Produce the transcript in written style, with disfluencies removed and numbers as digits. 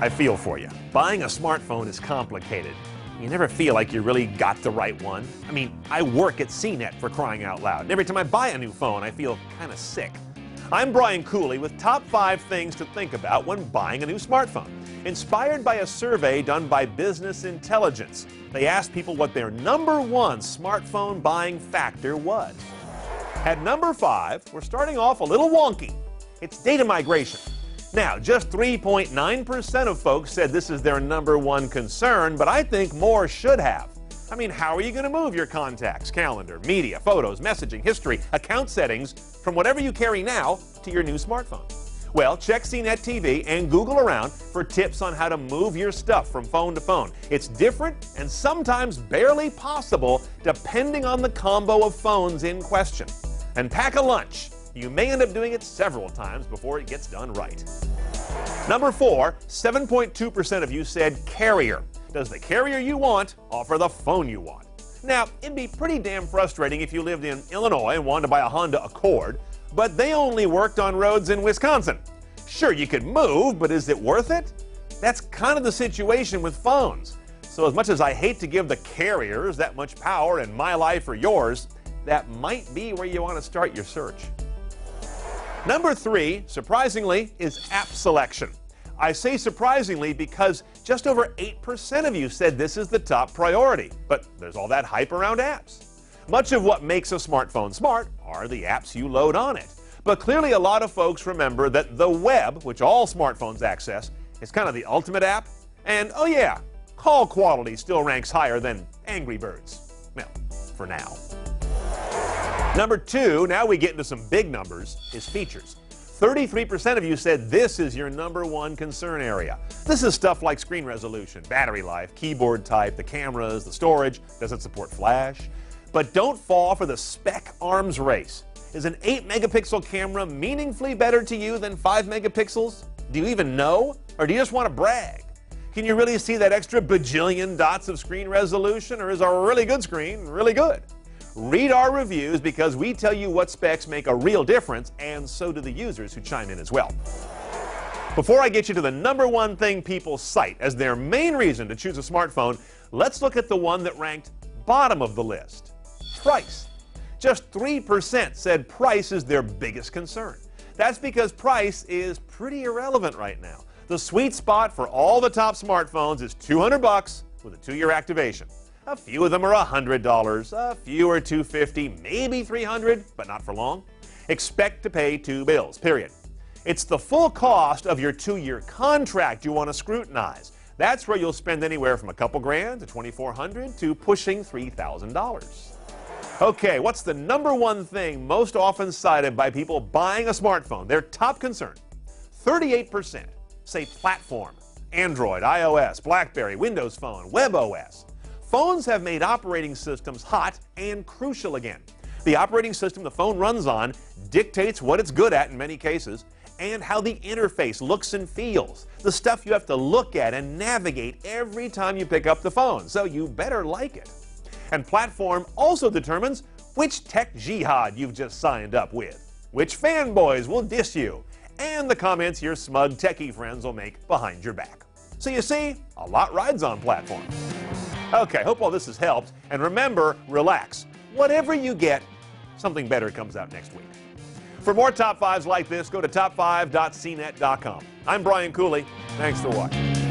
I feel for you. Buying a smartphone is complicated. You never feel like you really got the right one. I mean, I work at CNET for crying out loud, and every time I buy a new phone, I feel kind of sick. I'm Brian Cooley with top 5 things to think about when buying a new smartphone. Inspired by a survey done by Business Intelligence, they asked people what their #1 smartphone buying factor was. At number 5, we're starting off a little wonky. It's data migration. Now, just 3.9% of folks said this is their #1 concern, but I think more should have. I mean, how are you going to move your contacts, calendar, media, photos, messaging, history, account settings from whatever you carry now to your new smartphone? Well, check CNET TV and Google around for tips on how to move your stuff from phone to phone. It's different and sometimes barely possible depending on the combo of phones in question. And pack a lunch. You may end up doing it several times before it gets done right. Number 4, 7.2% of you said carrier. Does the carrier you want offer the phone you want? Now, it'd be pretty damn frustrating if you lived in Illinois and wanted to buy a Honda Accord, but they only worked on roads in Wisconsin. Sure, you could move, but is it worth it? That's kind of the situation with phones. So as much as I hate to give the carriers that much power in my life or yours, that might be where you want to start your search. Number 3, surprisingly, is app selection. I say surprisingly because just over 8% of you said this is the top priority, but there's all that hype around apps. Much of what makes a smartphone smart are the apps you load on it. But clearly a lot of folks remember that the web, which all smartphones access, is kind of the ultimate app. And oh yeah, call quality still ranks higher than Angry Birds. Well, for now. Number 2, now we get into some big numbers, is features. 33% of you said this is your #1 concern area. This is stuff like screen resolution, battery life, keyboard type, the cameras, the storage, does it support flash? But don't fall for the spec arms race. Is an 8-megapixel camera meaningfully better to you than 5 megapixels? Do you even know? Or do you just want to brag? Can you really see that extra bajillion dots of screen resolution, or is a really good screen really good? Read our reviews because we tell you what specs make a real difference, and so do the users who chime in as well. Before I get you to the #1 thing people cite as their main reason to choose a smartphone, let's look at the one that ranked bottom of the list. Price. Just 3% said price is their biggest concern. That's because price is pretty irrelevant right now. The sweet spot for all the top smartphones is $200 with a 2-year activation. A few of them are $100, a few are $250, maybe $300, but not for long. Expect to pay 2 bills, period. It's the full cost of your 2-year contract you want to scrutinize. That's where you'll spend anywhere from a couple grand to $2,400 to pushing $3,000. Okay, what's the #1 thing most often cited by people buying a smartphone? Their top concern. 38% say platform. Android, iOS, BlackBerry, Windows Phone, WebOS. Phones have made operating systems hot and crucial again. The operating system the phone runs on dictates what it's good at in many cases, and how the interface looks and feels. The stuff you have to look at and navigate every time you pick up the phone, so you better like it. And platform also determines which tech jihad you've just signed up with, which fanboys will diss you, and the comments your smug techie friends will make behind your back. So you see, a lot rides on platform. Okay, hope all this has helped. And remember, relax. Whatever you get, something better comes out next week. For more Top 5s like this, go to top5.cnet.com. I'm Brian Cooley. Thanks for watching.